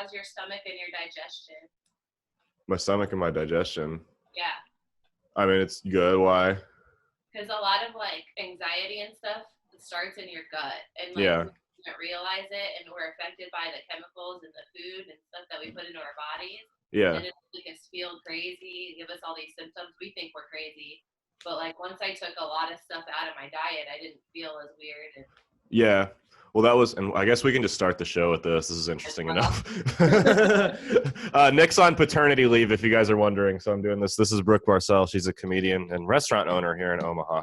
how's your stomach and your digestion? My stomach and my digestion. Yeah. I mean, it's good. Why? Because a lot of like anxiety and stuff starts in your gut, and like Yeah. we don't realize it, and we're affected by the chemicals and the food and stuff that we put into our bodies. Yeah. And it make us feel crazy, give us all these symptoms. We think we're crazy, but like once I took a lot of stuff out of my diet, I didn't feel as weird. And Yeah. Well, that was, and I guess we can just start the show with this. This is interesting enough. Nick's on paternity leave, if you guys are wondering. So I'm doing this. This is Brooke Barsell. She's a comedian and restaurant owner here in Omaha.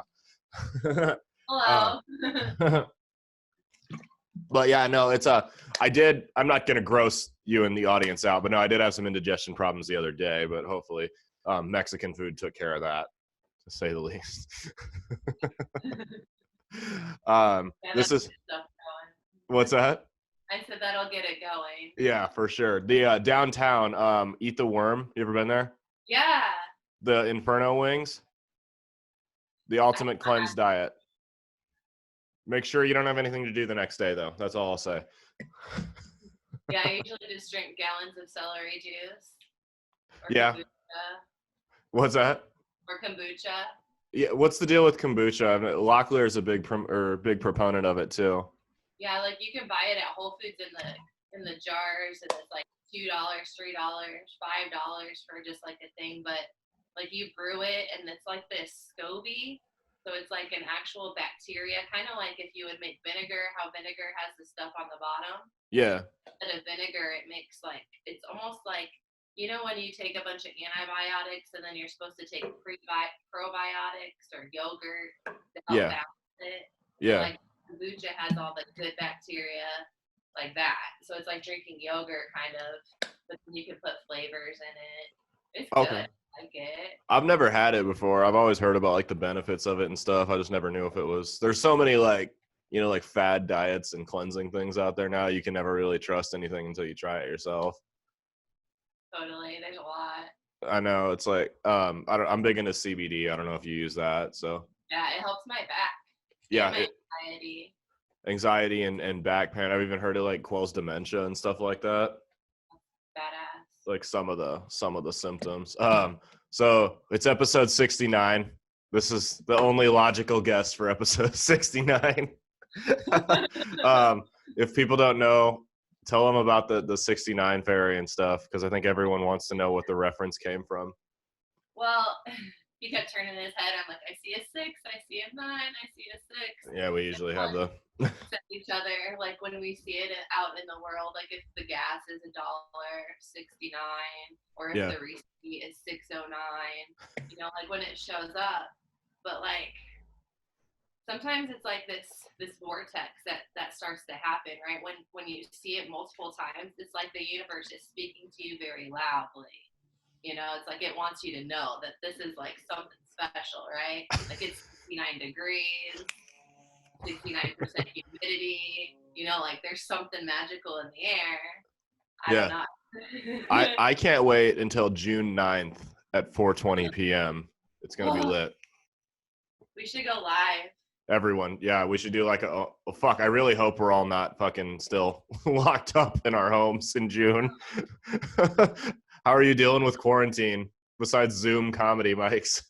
Hello. But yeah, no, it's I'm not going to gross you and the audience out, but no, I did have some indigestion problems the other day, but hopefully Mexican food took care of that, to say the least. This is, what's that? I said that'll get it going. Yeah, for sure. The downtown, Eat the Worm. You ever been there? Yeah. The Inferno Wings. The ultimate cleanse diet. Make sure you don't have anything to do the next day, though. That's all I'll say. Yeah, I usually just drink gallons of celery juice. Or yeah. kombucha. What's that? Or kombucha. Yeah. What's the deal with kombucha? I mean, Locklear is a big proponent of it too. Yeah, like you can buy it at Whole Foods in the jars, and it's like $2, $3, $5 for just like a thing. But like you brew it, and it's like this SCOBY. So it's like an actual bacteria, kind of like if you would make vinegar, how vinegar has the stuff on the bottom. Yeah. Instead of vinegar, it makes like, it's almost like, you know, when you take a bunch of antibiotics and then you're supposed to take probiotics or yogurt to help balance it. Yeah. Like kombucha has all the good bacteria like that. So it's like drinking yogurt kind of, but you can put flavors in it. It's good. Like it. I've never had it before. I've always heard about like the benefits of it and stuff. I just never knew if it was, there's so many like, you know, like fad diets and cleansing things out there now. You can never really trust anything until you try it yourself. Totally. There's a lot. I know. It's like, I'm big into CBD. I don't know if you use that. So yeah, it helps my back. Yeah. My anxiety and back pain. I've even heard it like quells dementia and stuff like that. Badass. Like some of the symptoms. So it's episode 69. This is the only logical guess for episode 69. If people don't know, tell them about the 69 fairy and stuff, because I think everyone wants to know what the reference came from. Well, he kept turning his head. I'm like, I see a 6, I see a 9, I see a 6. Yeah, we usually have the each other, like when we see it out in the world, like if the gas is $1.69, or if the receipt is $6.09, you know, like when it shows up. But like sometimes it's like this vortex that starts to happen, right? When you see it multiple times, it's like the universe is speaking to you very loudly. You know, it's like it wants you to know that this is like something special, right? Like it's 69 degrees, 69% humidity, you know, like there's something magical in the air. I don't know. I can't wait until June 9th at 4:20 p.m. It's going to be lit. We should go live. Everyone, yeah, we should do like fuck. I really hope we're all not fucking still locked up in our homes in June. How are you dealing with quarantine besides Zoom comedy mics?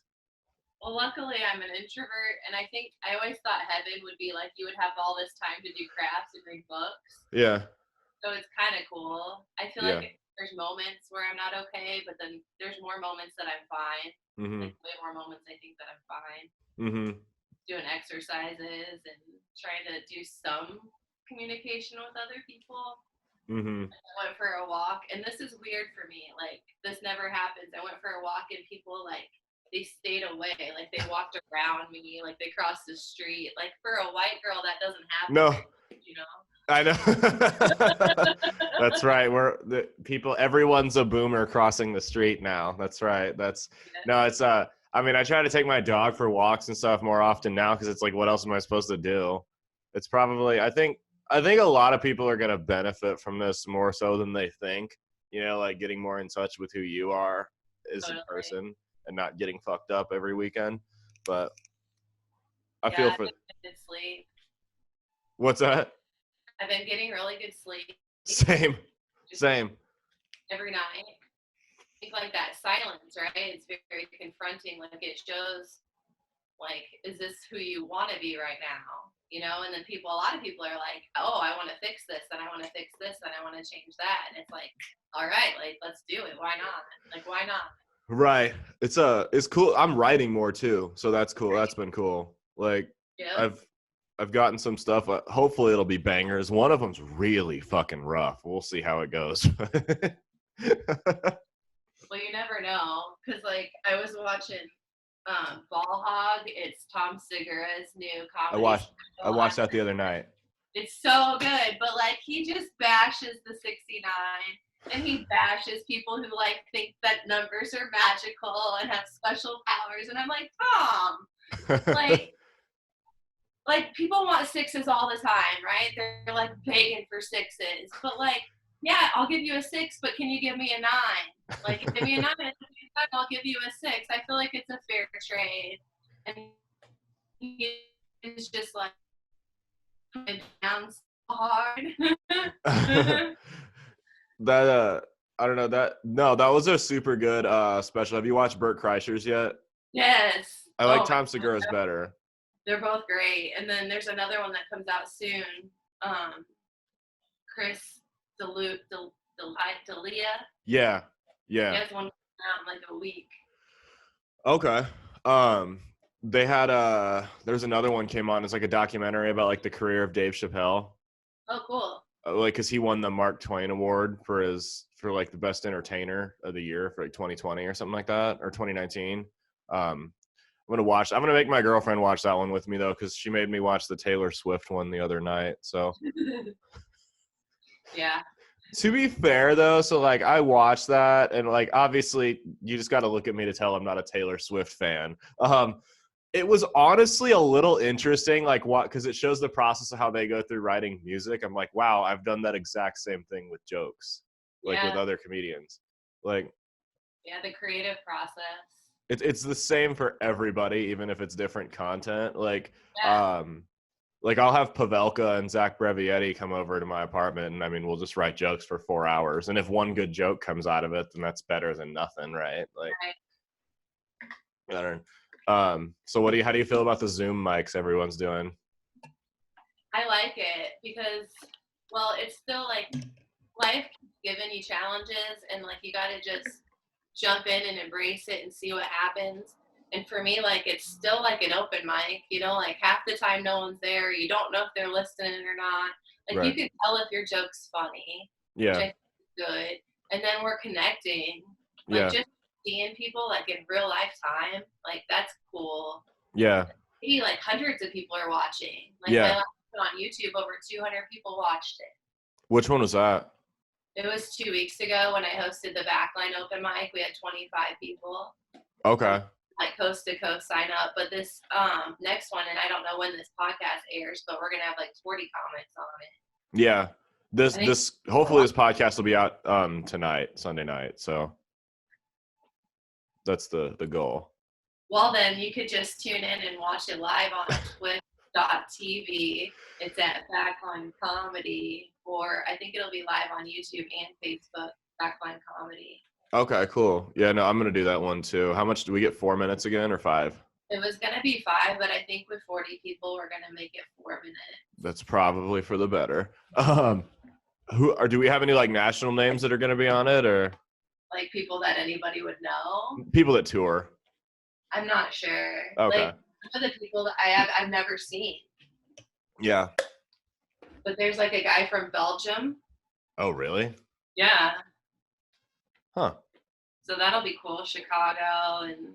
Well, luckily I'm an introvert, and I think I always thought heaven would be like you would have all this time to do crafts and read books. Yeah. So it's kind of cool. I feel like there's moments where I'm not okay, but then there's more moments that I'm fine. Mm-hmm. Like way more moments I think that I'm fine. Mm-hmm. Doing exercises and trying to do some communication with other people. Mm-hmm. I went for a walk, and this is weird for me. Like this never happens. I went for a walk, and people like they stayed away. Like they walked around me. Like they crossed the street. Like for a white girl, that doesn't happen. No. You know. I know. That's right. Everyone's a boomer crossing the street now. That's right. I mean, I try to take my dog for walks and stuff more often now, because it's like, what else am I supposed to do? It's probably, I think a lot of people are going to benefit from this more so than they think, you know, like getting more in touch with who you are as a person and not getting fucked up every weekend. But I feel for good sleep. What's that? I've been getting really good sleep. Same. every night. I think like that silence, right? It's very, very confronting. Like it shows, like, is this who you want to be right now? You know, and then a lot of people are like, oh, I want to fix this, and I want to fix this, and I want to change that, and it's like, all right, like let's do it. Why not? Like, why not? Right. It's cool. I'm writing more too, so that's cool. That's been cool. Like Yeah. I've gotten some stuff. Hopefully it'll be bangers. One of them's really fucking rough. We'll see how it goes. Well, you never know, because like I was watching Ball Hog. It's Tom Segura's new I comedy watched I special. watched that the other night. It's so good, but like he just bashes the 69, and he bashes people who like think that numbers are magical and have special powers, and I'm like, Tom, like people want sixes all the time, right? They're like begging for sixes, but like, yeah, I'll give you a 6, but can you give me a 9? Like, give me a 9, I'll give you a 6. I feel like it's a fair trade, and it's just like it down so hard. That I don't know that no, that was a super good special. Have you watched Bert Kreischer's yet? Yes. I like Oh my Tom Segura's God. better. They're both great. And then there's another one that comes out soon. Chris D'Elia. Yeah. He Yeah. has one out in like a week. Okay. They had there's another one came on. It's like a documentary about like the career of Dave Chappelle. Oh, cool. Like, cause he won the Mark Twain Award for like the best entertainer of the year for like 2020 or something like that, or 2019. I'm gonna make my girlfriend watch that one with me though, because she made me watch the Taylor Swift one the other night. So Yeah. to be fair though, so like I watched that, and like obviously you just got to look at me to tell I'm not a Taylor Swift fan. It was honestly a little interesting, like what, because it shows the process of how they go through writing music. I'm like, wow, I've done that exact same thing with jokes, like with Yeah. other comedians. Like, Yeah. The creative process. it's the same for everybody, even if it's different content. Yeah. Like I'll have Pavelka and Zach Brevietti come over to my apartment, and I mean, we'll just write jokes for 4 hours. And if one good joke comes out of it, then that's better than nothing, right? Like, Right. I don't. So how do you feel about the Zoom mics everyone's doing? I like it because, well, it's still like life giving you challenges, and like you got to just jump in and embrace it and see what happens. And for me, like it's still like an open mic, you know, like half the time no one's there. You don't know if they're listening or not. Like you Right. can tell if your joke's funny, which I Yeah. think is good. And then we're connecting, like Yeah. just seeing people like in real lifetime, like that's cool. Yeah. Maybe like hundreds of people are watching. Like my Yeah. last one on YouTube, over 200 people watched it. Which one was that? It was 2 weeks ago when I hosted the Backline open mic. We had 25 people from Okay. like coast to coast sign up. But this next one, and I don't know when this podcast airs, but we're gonna have like 40 comics on it. Yeah. I think. This hopefully this podcast will be out tonight, Sunday night. So that's the goal. Well, then you could just tune in and watch it live on Twitch.tv. It's at Backline Comedy, or I think it'll be live on YouTube and Facebook. Backline Comedy. Okay, cool. Yeah, no, I'm gonna do that one too. How much do we get? 4 minutes again or 5? It was gonna be 5, but I think with 40 people, we're gonna make it 4 minutes. That's probably for the better. Do we have any like national names that are gonna be on it, or Like people that anybody would know? people that tour? I'm not sure. Okay. Like some of the people that I've never seen. Yeah. But there's like a guy from Belgium. Oh, really? Yeah. Huh. So that'll be cool. Chicago and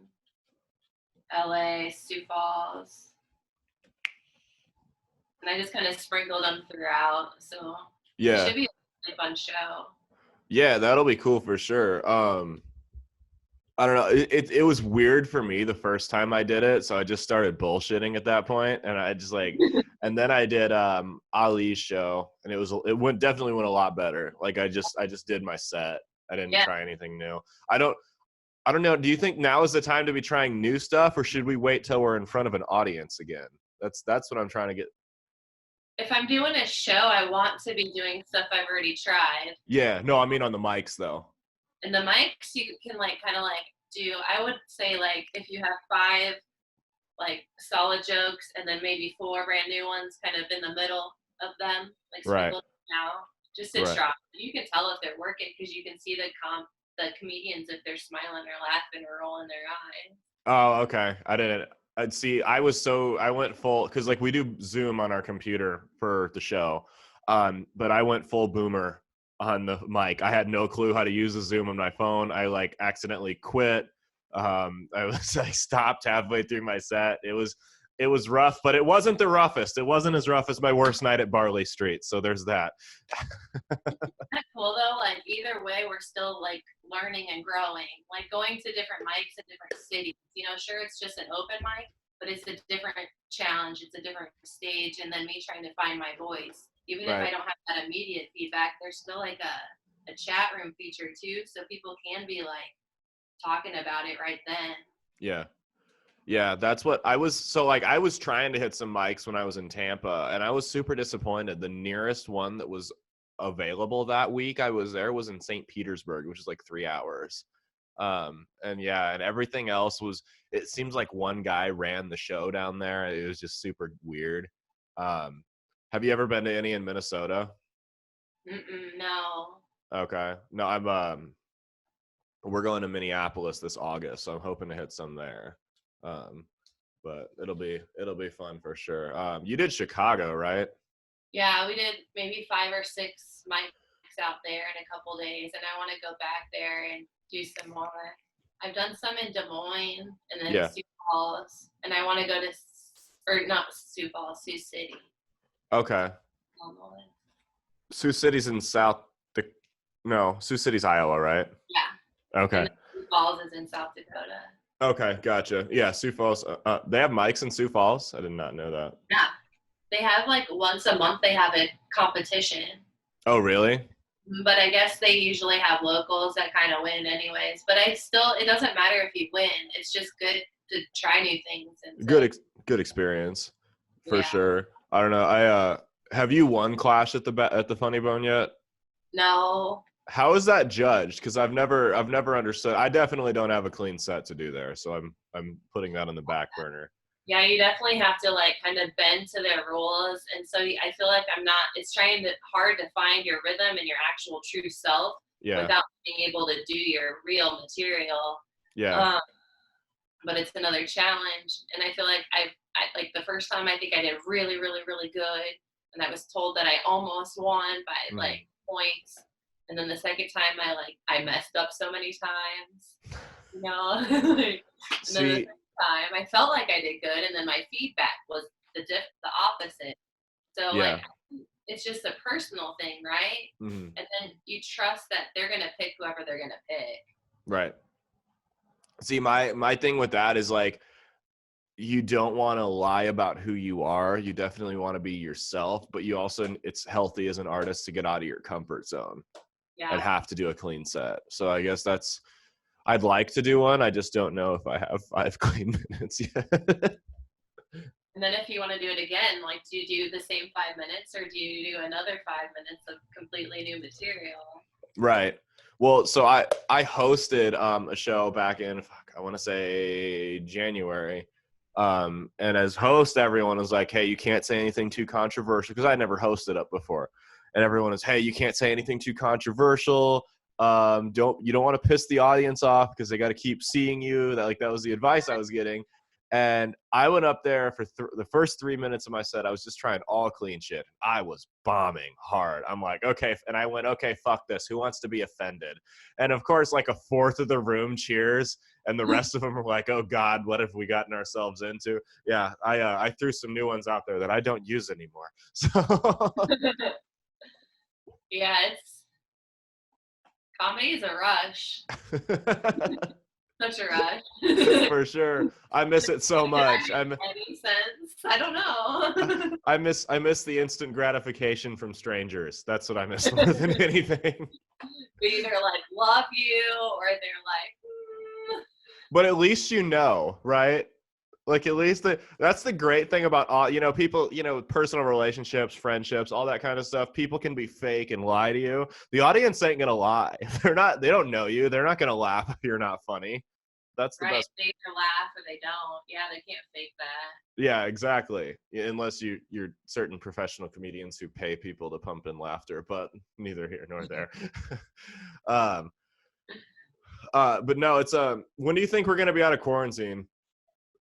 LA, Sioux Falls. And I just kind of sprinkled them throughout. So Yeah. it should be a really fun show. Yeah, that'll be cool for sure. I don't know. It was weird for me the first time I did it, so I just started bullshitting at that point, and I just like, and then I did Ali's show, and it definitely went a lot better. Like I just did my set. I didn't try anything new. I don't know. Do you think now is the time to be trying new stuff, or should we wait till we're in front of an audience again? That's what I'm trying to get. If I'm doing a show, I want to be doing stuff I've already tried. Yeah. No, I mean on the mics though. And the mics you can like kind of like do. I would say like if you have 5 like solid jokes and then maybe 4 brand new ones kind of in the middle of them, like Right. sprinkled now, just to Right. try. You can tell if they're working because you can see the comedians if they're smiling or laughing or rolling their eyes. Oh, okay. I didn't. I'd see. I went full because like we do Zoom on our computer for the show, but I went full boomer on the mic. I had no clue how to use the Zoom on my phone. I like accidentally quit. I was I stopped halfway through my set. It was rough, but it wasn't the roughest. It wasn't as rough as my worst night at Barley Street. So there's that. That's cool though. Like either way, we're still like learning and growing. Like going to different mics in different cities. Sure, it's just an open mic, but it's a different challenge. It's a different stage, and then me trying to find my voice. Even if I Right. don't have that immediate feedback, there's still like a chat room feature too, so people can be like talking about it right then. Yeah. Yeah, that's what I was. So like I was trying to hit some mics when I was in Tampa, and I was super disappointed. The nearest one that was available that week I was there was in St. Petersburg, which is like 3 hours. And yeah, and everything else was, it seems like one guy ran the show down there. It was just super weird. Have you ever been to any in Minnesota? No. Okay. No, we're going to Minneapolis this August, so I'm hoping to hit some there. Um, but it'll be fun for sure. You did Chicago, right? Yeah, we did maybe 5 or 6 mics out there in a couple days, and I want to go back there and do some more. I've done some in Des Moines and then Yeah. Sioux Falls, and I want to go to, or not Sioux Falls, Sioux City, Okay. Illinois. Sioux City's in no, Sioux City's Iowa, right? Yeah, and Okay. then Sioux Falls is in South Dakota. Okay, gotcha. Yeah, Sioux Falls. They have mics in Sioux Falls. I did not know that. Yeah, they have like once a month they have a competition, Oh, really? but I guess they usually have locals that kind of win anyways. But it doesn't matter if you win. It's just good to try new things and Good experience for yeah. sure. I don't know. Have you won Clash at the Funny Bone yet? No. How is that judged? Because I've never understood. I definitely don't have a clean set to do there, so I'm putting that on the back burner. Yeah, you definitely have to like kind of bend to their rules, and so I feel like I'm not. It's hard to find your rhythm and your actual true self Yeah, without being able to do your real material. yeah. Um, but it's another challenge, and I feel like I like the first time I think I did really, really, really good, and I was told that I almost won by Mhm. like points, and then the second time I messed up so many times, like, and then the See, time. I felt like I did good, and then my feedback was the opposite. So like yeah. it's just a personal thing, right? Mhm. And then you trust that they're gonna pick whoever they're gonna pick. Right. See, my thing with that is like you don't want to lie about who you are. You definitely want to be yourself, but you also, it's healthy as an artist to get out of your comfort zone and Yeah. have to do a clean set. So I guess I'd like to do one. I just don't know if I have 5 clean minutes yet. And then if you want to do it again, like do you do the same 5 minutes or do you do another 5 minutes of completely new material? Right. Well, so I hosted a show back in I want to say January. And as host, everyone was like, "Hey, you can't say anything too controversial," because I never hosted up before. And everyone was, "Hey, you can't say anything too controversial. You don't want to piss the audience off because they got to keep seeing you." That was the advice I was getting. And I went up there for the first 3 minutes of my set. I was just trying all clean shit. I was bombing hard. I'm like, okay. And I went, okay, fuck this. Who wants to be offended? And of course, like a fourth of the room cheers. And the rest of them are like, oh God, what have we gotten ourselves into? Yeah, I threw some new ones out there that I don't use anymore. So Yeah, it's comedy is a rush. Such a rush. for sure. I miss it so much. Any sense? I don't know. I miss the instant gratification from strangers. That's what I miss more than anything. They either like love you or they're like, But at least you know, right? Like at least that's the great thing about all, people, personal relationships, friendships, all that kind of stuff. People can be fake and lie to you. The audience ain't gonna lie. They don't know you. They're not gonna laugh if you're not funny. That's the Right? best. They either laugh or they don't. Yeah, they can't fake that. Yeah, exactly. Unless you're certain professional comedians who pay people to pump in laughter, but neither here nor there. um, but no, it's when do you think we're gonna be out of quarantine?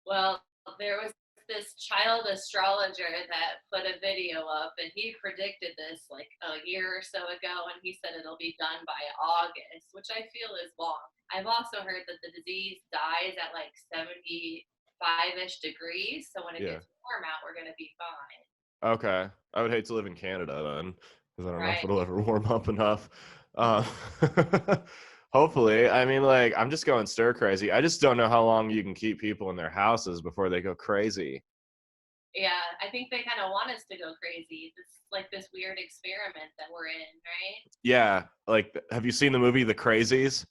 Well, there was this child astrologer that put a video up, and he predicted this like a year or so ago, and he said it'll be done by August, which I feel is long. I've also heard that the disease dies at like 75-ish degrees, so when it Yeah. gets warm out, we're gonna be fine. Okay. I would hate to live in Canada then, because I don't know if Right. it'll ever warm up enough. Uh, hopefully. I mean, like, I'm just going stir crazy. I just don't know how long you can keep people in their houses before they go crazy. Yeah, I think they kind of want us to go crazy. This like this weird experiment that we're in, right? Yeah. Like, have you seen the movie The Crazies?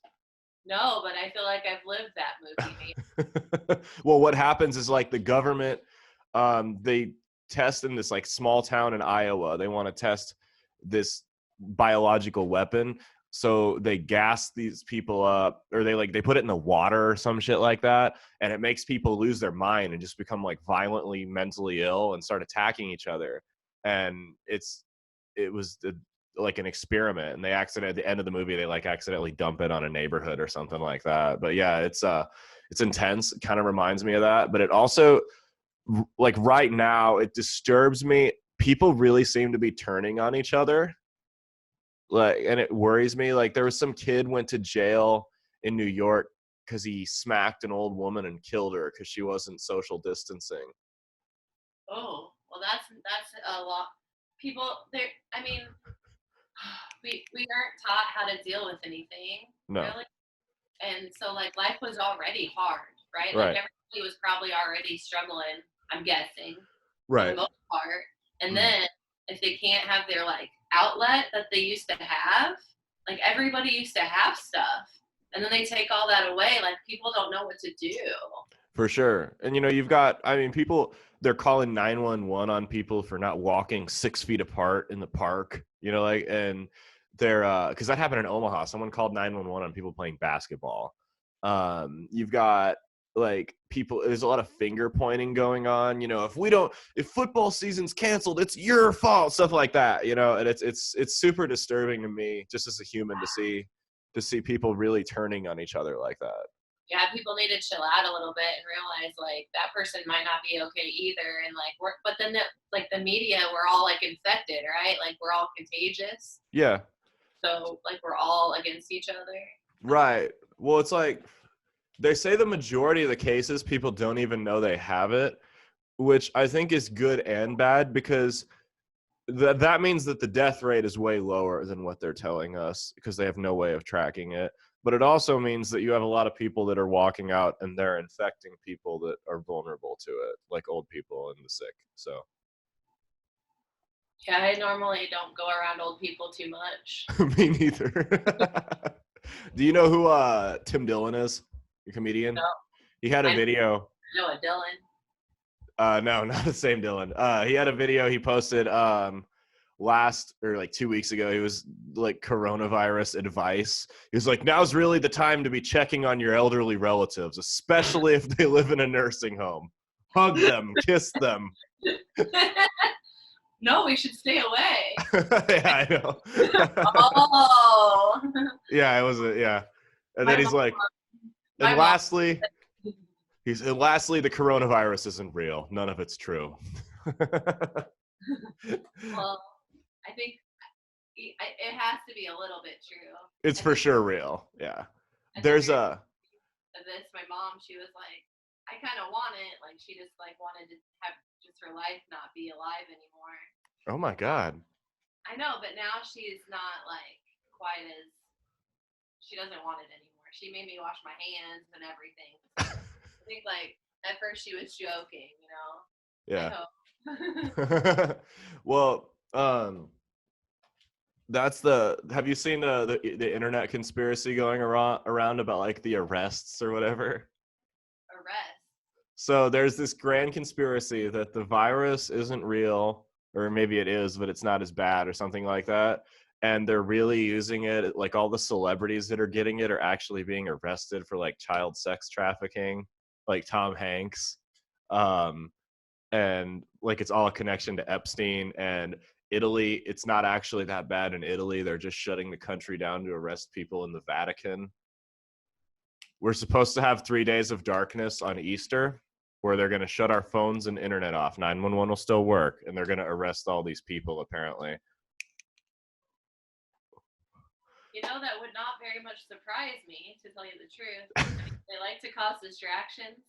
No, but I feel like I've lived that movie. Maybe. Well, what happens is like the government, they test in this like small town in Iowa. They want to test this biological weapon. So they gas these people up, or they put it in the water or some shit like that, and it makes people lose their mind and just become like violently mentally ill and start attacking each other. And it was like an experiment, and they accidentally at the end of the movie they like accidentally dump it on a neighborhood or something like that. But yeah, it's intense. It kind of reminds me of that, but it also, like right now, it disturbs me. People really seem to be turning on each other, like, and it worries me. Like there was some kid went to jail in New York because he smacked an old woman and killed her because she wasn't social distancing. Oh, well, that's a lot. People, there. I mean, we aren't taught how to deal with anything No. really, and so like life was already hard, right? Like Right. everybody was probably already struggling. I'm guessing for the Right. most part, and Mm. then if they can't have their like outlet that they used to have, like everybody used to have stuff, and then they take all that away. Like people don't know what to do. For sure. And you've got, I mean, people, they're calling 911 on people for not walking 6 feet apart in the park, like, and they're, because that happened in Omaha. Someone called 911 on people playing basketball. You've got like people, there's a lot of finger pointing going on, if football season's canceled, it's your fault, stuff like that, and it's super disturbing to me just as a human to see people really turning on each other like that. Yeah, people need to chill out a little bit and realize like that person might not be okay either. And like but then like the media, we're all like infected, right? Like we're all contagious. Yeah. So like we're all against each other. Right. Well, it's like they say the majority of the cases people don't even know they have it, which I think is good and bad, because that means that the death rate is way lower than what they're telling us because they have no way of tracking it. But it also means that you have a lot of people that are walking out and they're infecting people that are vulnerable to it, like old people and the sick. So Yeah, I normally don't go around old people too much. me neither. Do you know who Tim Dillon is? A comedian. So He had a I video. know a Dylan. No, not the same Dylan. He had a video he posted last, or like 2 weeks ago. He was like coronavirus advice. He was like, now's really the time to be checking on your elderly relatives, especially if they live in a nursing home. Hug them, kiss them. No, we should stay away. Yeah, I know. Oh, Yeah, it was yeah. And my then he's mom. like, My and mom. lastly, the coronavirus isn't real. None of it's true. Well, I think it has to be a little bit true. It's I for think sure real. Yeah. at the There's very a of this, my mom, she was like, I kind of want it. Like she just like wanted to have just her life not be alive anymore. oh my God. I know, but now she's not like quite as she doesn't want it anymore. She made me wash my hands and everything. So I think like at first she was joking, you know. I Yeah. hope. Well, have you seen the internet conspiracy going around about like the arrests or whatever? Arrest. So there's this grand conspiracy that the virus isn't real, or maybe it is, but it's not as bad or something like that. And they're really using it. Like all the celebrities that are getting it are actually being arrested for like child sex trafficking, like Tom Hanks. Um, and like it's all a connection to Epstein and Italy. It's not actually that bad in Italy. They're just shutting the country down to arrest people in the Vatican. We're supposed to have 3 days of darkness on Easter where they're going to shut our phones and internet off. 911 will still work, and they're going to arrest all these people, apparently. You know, that would not very much surprise me, to tell you the truth. They like to cause distractions,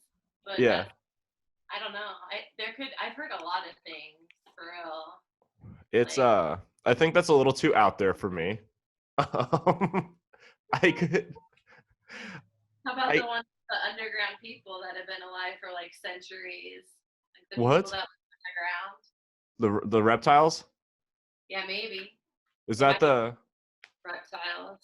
but Yeah. that's, I don't know. I've heard a lot of things for real. It's, Like, I think that's a little too out there for me. I could, how about I, the underground people that have been alive for like centuries? Like the people what? that live underground? The reptiles? Yeah, maybe. Is They that might be the, reptiles.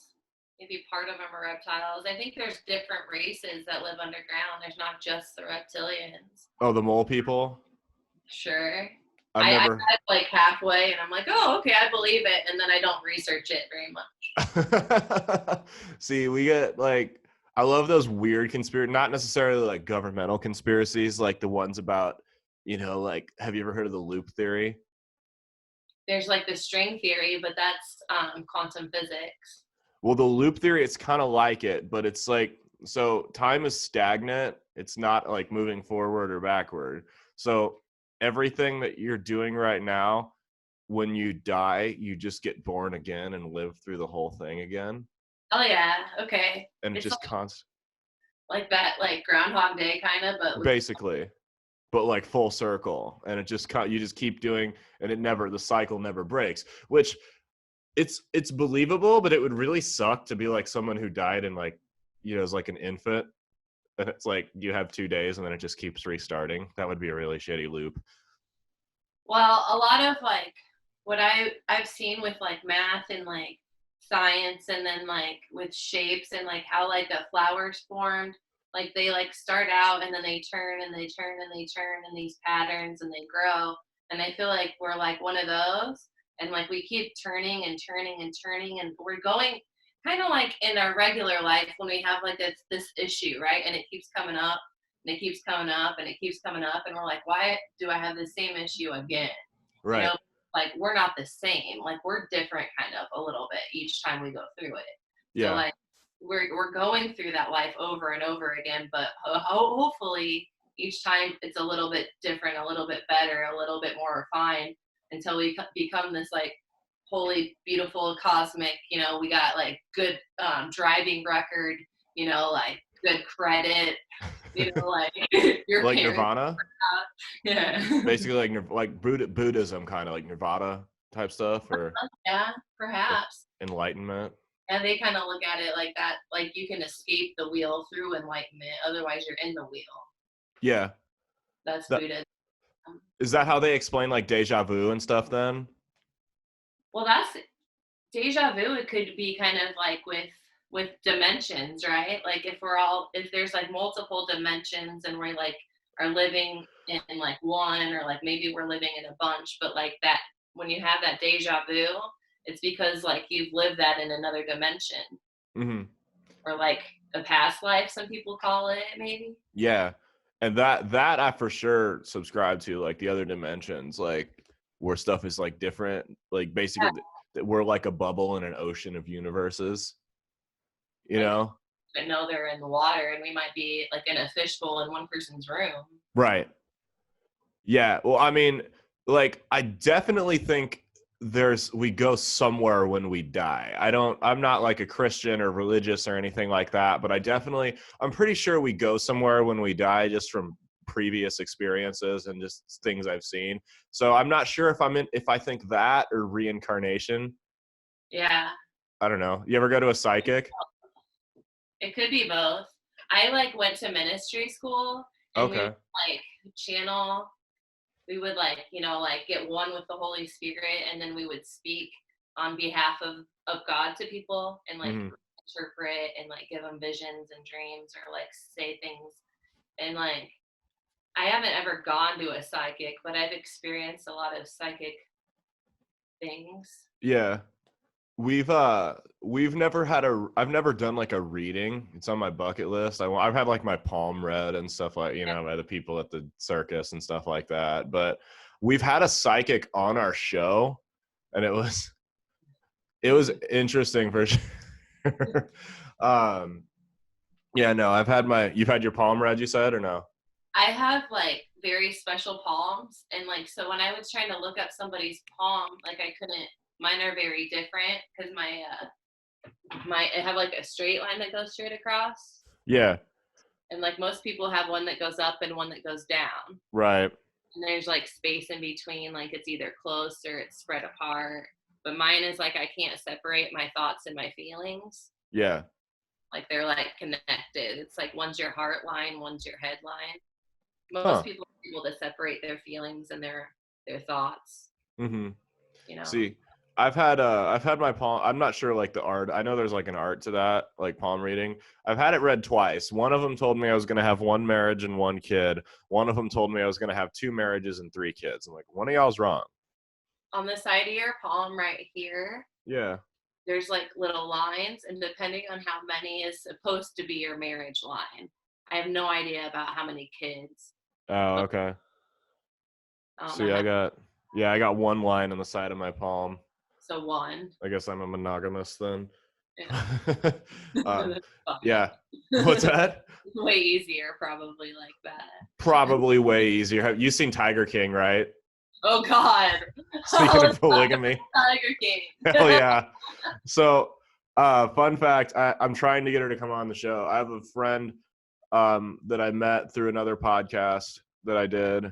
Maybe part of them are reptiles. I think there's different races that live underground. There's not just the reptilians. oh, the mole people? Sure. I've I never, read like halfway and I'm like, oh, okay, I believe it. And then I don't research it very much. see, we get like, I love those weird conspiracy, not necessarily like governmental conspiracies, like the ones about, like, have you ever heard of the loop theory? There's like the string theory, but that's quantum physics. Well, the loop theory, it's kind of like it, but it's like, so time is stagnant. It's not like moving forward or backward. So everything that you're doing right now, when you die, you just get born again and live through the whole thing again. Oh yeah, okay. And it It's just like that, like Groundhog Day kind of, but with basically, but like full circle. And it just, you just keep doing, and the cycle never breaks, which it's believable, but it would really suck to be like someone who died in like, as like an infant. And it's like you have 2 days and then it just keeps restarting. That would be a really shitty loop. well, a lot of like what I've seen with like math and like science and then like with shapes and like how like a flower's formed, like they like start out and then they turn and they turn and they turn in these patterns and they grow. And I feel like we're like one of those, and like we keep turning and turning and turning, and we're going kind of like in our regular life when we have like this issue, right? And it keeps coming up and it keeps coming up and it keeps coming up, and we're like, why do I have the same issue again? You Right. know, like we're not the same. Like we're different kind of a little bit each time we go through it. So Yeah. like we're going through that life over and over again, but hopefully each time it's a little bit different, a little bit better, a little bit more refined until we become this like holy, beautiful, cosmic. We got like good driving record. Like good credit. Like your Like parents. Nirvana, Yeah. basically like Buddhism, kind of like Nirvana type stuff, or Yeah, perhaps. enlightenment. And they kind of look at it like that, like you can escape the wheel through enlightenment, otherwise you're in the wheel. Yeah. That's That, Buddhism. is that how they explain like deja vu and stuff then? Well, that's deja vu. It could be kind of like with dimensions, right? Like if there's like multiple dimensions and we're like are living in like one, or like maybe we're living in a bunch, but like that, when you have that deja vu, it's because like you've lived that in another dimension, Mm-hmm. or like a past life, some people call it, maybe. Yeah. And that I for sure subscribe to, like the other dimensions, like where stuff is like different, like basically that we're like a bubble in an ocean of universes, you Like know? but know they're in the water and we might be like in a fishbowl in one person's room. Right. Yeah. Well, I mean, like I definitely think we go somewhere when we die. I'm not like a Christian or religious or anything like that, but I'm pretty sure we go somewhere when we die, just from previous experiences and just things I've seen. So I'm not sure if I think that or reincarnation. Yeah, I don't know. You ever go to a psychic? it could be both. I like went to ministry school, and we would Okay. like channel. We would like like get one with the Holy Spirit, and then we would speak on behalf of God to people, and like Hmm. interpret and like give them visions and dreams, or like say things, and like I haven't ever gone to a psychic, but I've experienced a lot of psychic things. Yeah. We've never had I've never done like a reading. It's on my bucket list. I've had like my palm read and stuff like, you know, by the people at the circus and stuff like that. But we've had a psychic on our show, and it was interesting for sure. Yeah, no, you've had your palm read, you said, or no? I have like very special palms, and like so when I was trying to look up somebody's palm, like I couldn't. Mine are very different because I have like a straight line that goes straight across, Yeah. and like most people have one that goes up and one that goes down, Right. and there's like space in between, like it's either close or it's spread apart. But mine is like I can't separate my thoughts and my feelings. Yeah. Like they're like connected. It's like one's your heart line, one's your head line. Huh. Most people are able to separate their feelings and their thoughts. Mm-hmm. You know. See, I've had my palm. I'm not sure like the art. I know there's like an art to that, like palm reading. I've had it read twice. One of them told me I was going to have one marriage and one kid. One of them told me I was going to have 2 marriages and 3 kids. I'm like, one of y'all's wrong. On the side of your palm right here, Yeah. there's like little lines, and depending on how many is supposed to be your marriage line. I have no idea about how many kids. Oh, okay. I don't See, know I got one line on the side of my palm. so one. I guess I'm a monogamous then. Yeah. Yeah. What's that? Way easier, probably like that. Probably way easier. Have you seen Tiger King, right? Oh God. Speaking of polygamy. Tiger King. Hell yeah. So, fun fact, I'm trying to get her to come on the show. I have a friend that I met through another podcast that I did.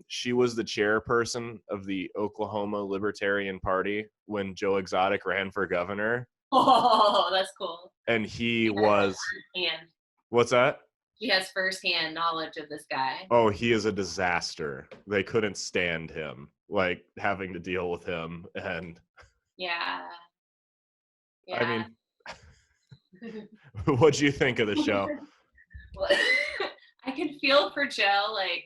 She was the chairperson of the Oklahoma Libertarian Party when Joe Exotic ran for governor. Oh, that's cool. And he was. And What's that? he has firsthand knowledge of this guy. Oh, he is a disaster. They couldn't stand him, like having to deal with him. And Yeah. I mean, what'd you think of the show? Well, I can feel for Joe, like,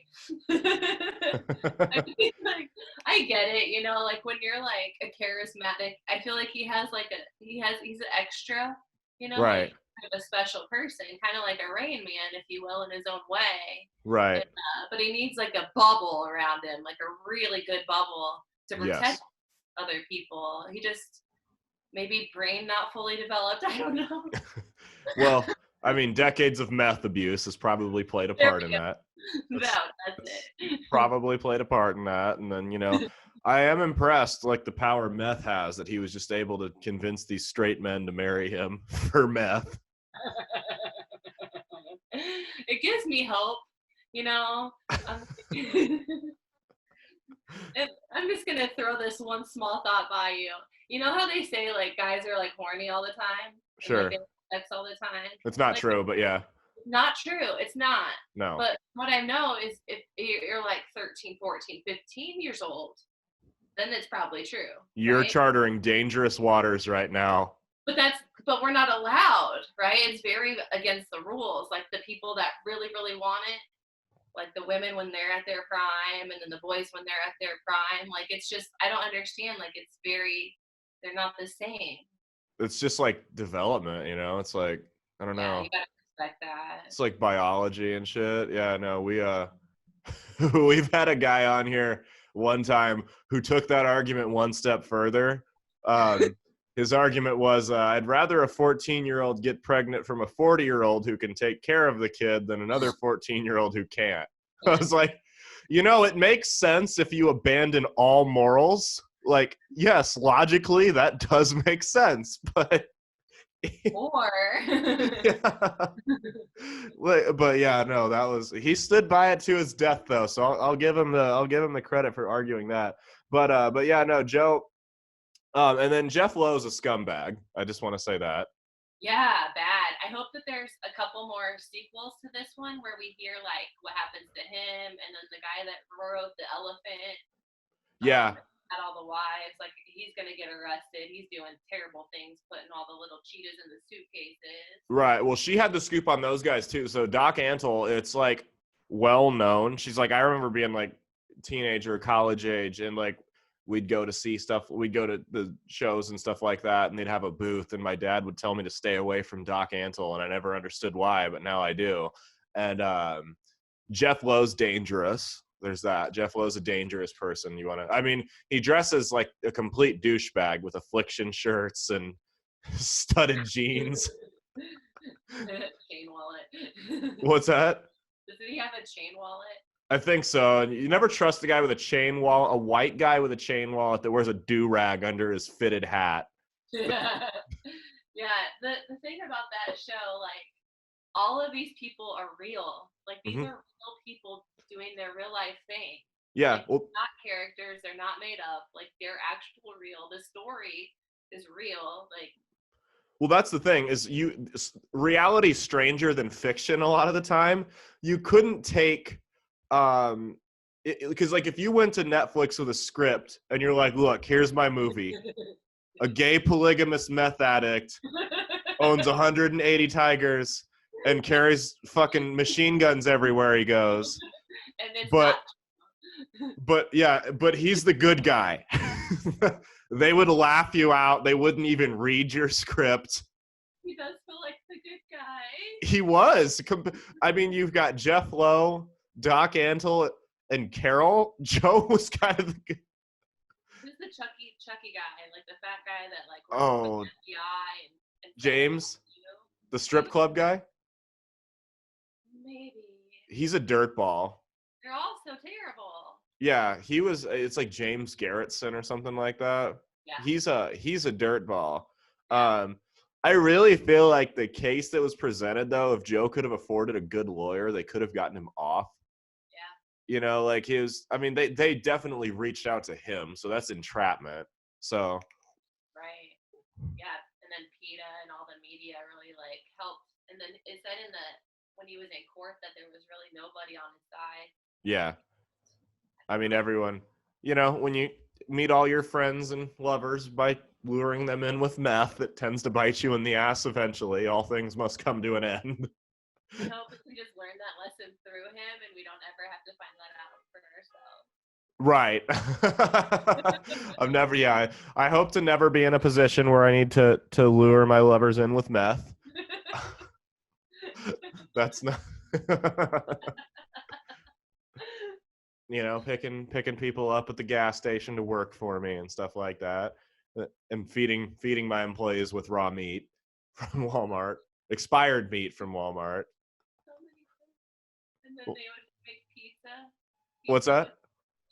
I mean, like, I get it, you know, like when you're like a charismatic, I feel like he's an extra, you know, Right. like kind of a special person, kind of like a Rain Man, if you will, in his own way. Right. And, but he needs like a bubble around him, like a really good bubble to protect other people. He just, maybe brain not fully developed. I don't know. Well, I mean, decades of meth abuse has probably played a part in that. That's it. Probably played a part in that. And then, you know, I am impressed, like the power meth has, that he was just able to convince these straight men to marry him for meth. It gives me hope, you know. I'm just gonna throw this one small thought by you. You know how they say like guys are like horny all the time? Sure. And, like, they have sex all the time. It's not like, true, but yeah. Not true. It's not. No. But what I know is if you're like 13, 14, 15 years old, then it's probably true. You're right? chartering dangerous waters right now. But we're not allowed, right? It's very against the rules. Like the people that really, really want it, like the women when they're at their prime, and then the boys when they're at their prime. Like it's just, I don't understand. Like they're not the same. It's just like development, you know? It's like, I don't know. You gotta respect that. It's like biology and shit. Yeah, no, we've had a guy on here one time who took that argument one step further. His argument was, I'd rather a 14-year-old get pregnant from a 40-year-old who can take care of the kid than another 14-year-old who can't. I was like, you know, it makes sense if you abandon all morals. Like, yes, logically that does make sense, but Or yeah. But yeah, no, he stood by it to his death though, so I'll give him the credit for arguing that. But yeah, no, Joe. And then Jeff Lowe's a scumbag. I just want to say that. Yeah, bad. I hope that there's a couple more sequels to this one where we hear like what happens to him, and then the guy that wrote The Elephant. Yeah. Had all the wives, like he's gonna get arrested. He's doing terrible things, putting all the little cheetahs in the suitcases. Right. Well, she had the scoop on those guys too. So Doc Antle, it's like well known. She's like, I remember being like teenager, college age, and like we'd go to see stuff. We'd go to the shows and stuff like that, and they'd have a booth, and my dad would tell me to stay away from Doc Antle, and I never understood why, but now I do. And Jeff Lowe's dangerous. There's that. Jeff Lowe's a dangerous person. I mean, he dresses like a complete douchebag with affliction shirts and studded jeans. Chain wallet. What's that? Does he have a chain wallet? I think so. And you never trust a guy with a chain wallet, a white guy with a chain wallet that wears a do-rag under his fitted hat. Yeah. The thing about that show, like, all of these people are real. Like, these are real people doing their real life thing. Yeah. Like, well, not characters. They're not made up. Like, they're actual real. The story is real. Like, well, that's the thing is reality's stranger than fiction a lot of the time. You couldn't take because like if you went to Netflix with a script and you're like, look, here's my movie. A gay polygamous meth addict owns 180 tigers and carries fucking machine guns everywhere he goes. And it's but he's the good guy. They would laugh you out. They wouldn't even read your script. He does feel like the good guy. He was. I mean, you've got Jeff Lowe, Doc Antle, and Carol. Joe was kind of the good. Who's the Chucky guy? Like the fat guy that like works with the FBI and James, the strip club guy? Maybe. He's a dirtball. They're all so terrible. Yeah, it's like James Garrettson or something like that. Yeah. He's a dirtball. I really feel like the case that was presented, though, if Joe could have afforded a good lawyer, they could have gotten him off. Yeah. You know, like they definitely reached out to him, so that's entrapment. So. Right. Yeah, and then PETA and all the media really like helped. And then it said when he was in court that there was really nobody on his side. Yeah. I mean, everyone, you know, when you meet all your friends and lovers by luring them in with meth, it tends to bite you in the ass eventually. All things must come to an end. I hope we just learn that lesson through him and we don't ever have to find that out for ourselves. Right. I hope to never be in a position where I need to lure my lovers in with meth. That's not... You know, picking people up at the gas station to work for me and stuff like that, and feeding my employees with raw meat from Walmart, expired meat from Walmart. So many things. And then they would make pizza. What's that?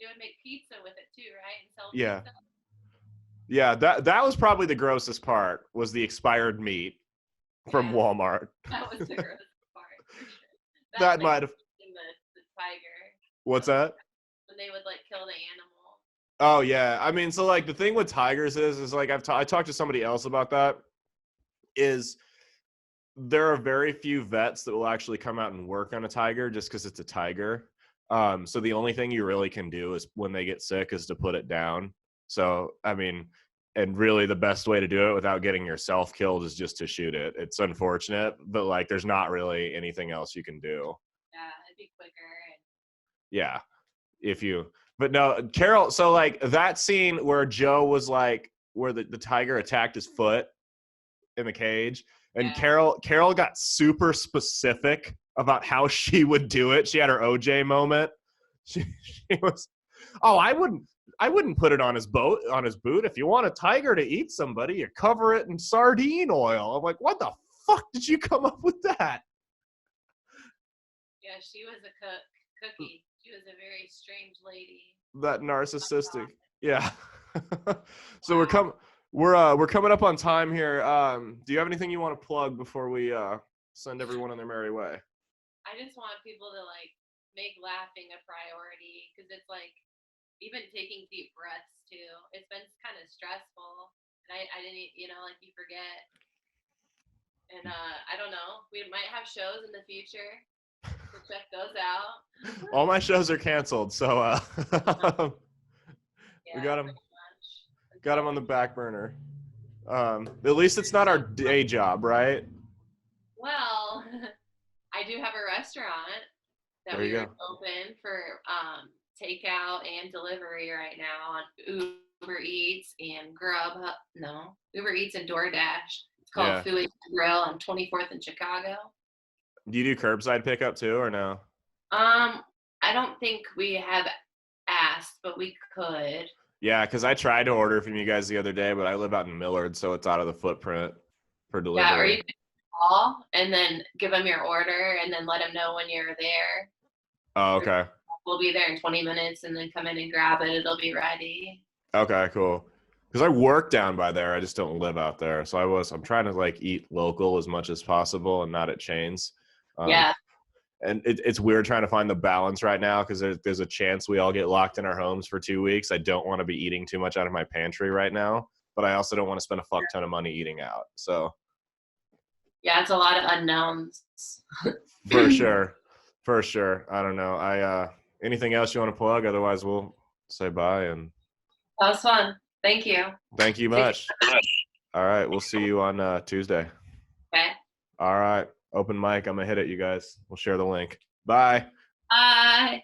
They would make pizza with it too, right? And sell pizza. Yeah. That was probably the grossest part, was the expired meat from Walmart. That was the grossest part, for sure. That might have. In the tiger. What's that? When they would like kill the animal. Oh yeah, I mean, so like the thing with tigers is like I talked to somebody else about that. Is there are very few vets that will actually come out and work on a tiger just because it's a tiger. So the only thing you really can do is when they get sick is to put it down. So I mean, and really the best way to do it without getting yourself killed is just to shoot it. It's unfortunate, but like there's not really anything else you can do. Yeah, it'd be quicker. Yeah. But no, Carol, so like that scene where Joe was like, where the tiger attacked his foot in the cage, and Carol got super specific about how she would do it. She had her OJ moment. She was, I wouldn't put it on his boot. If you want a tiger to eat somebody, you cover it in sardine oil. I'm like, what the fuck did you come up with that? Yeah, she was a cookie. She was a very strange lady. That narcissistic. Yeah. So we're coming up on time here. Do you have anything you want to plug before we send everyone on their merry way? I just want people to like make laughing a priority, because it's like even taking deep breaths too. It's been kind of stressful, and I didn't, like you forget. And I don't know. We might have shows in the future. So check those out. All my shows are canceled, so we got them on the back burner. At least it's not our day job, right? Well, I do have a restaurant. that There we you are go. open for takeout and delivery right now on Uber Eats and Grubhub. No, Uber Eats and DoorDash. It's called Yeah. Philly Grill on 24th in Chicago. Do you do curbside pickup too, or no? I don't think we have asked, but we could. Yeah, because I tried to order from you guys the other day, but I live out in Millard, so it's out of the footprint for Yeah, or delivery. you can call and then give them your order and then let them know when you're there. Oh, Or okay. we'll be there in 20 minutes and then come in and grab it. It'll be ready. Okay, cool. Because I work down by there, I just don't live out there. So I'm trying to like eat local as much as possible and not at chains. Yeah. And it's weird trying to find the balance right now because there's a chance we all get locked in our homes for 2 weeks. I don't want to be eating too much out of my pantry right now, but I also don't want to spend a fuck ton of money eating out. So Yeah, it's a lot of unknowns. for sure, for sure. I don't know. Anything else you want to plug? Otherwise, we'll say bye and That was fun. Thank you. thank you much. All right, we'll see you on Tuesday. Okay. All right, open mic. I'm gonna hit it, you guys. We'll share the link. Bye. Bye.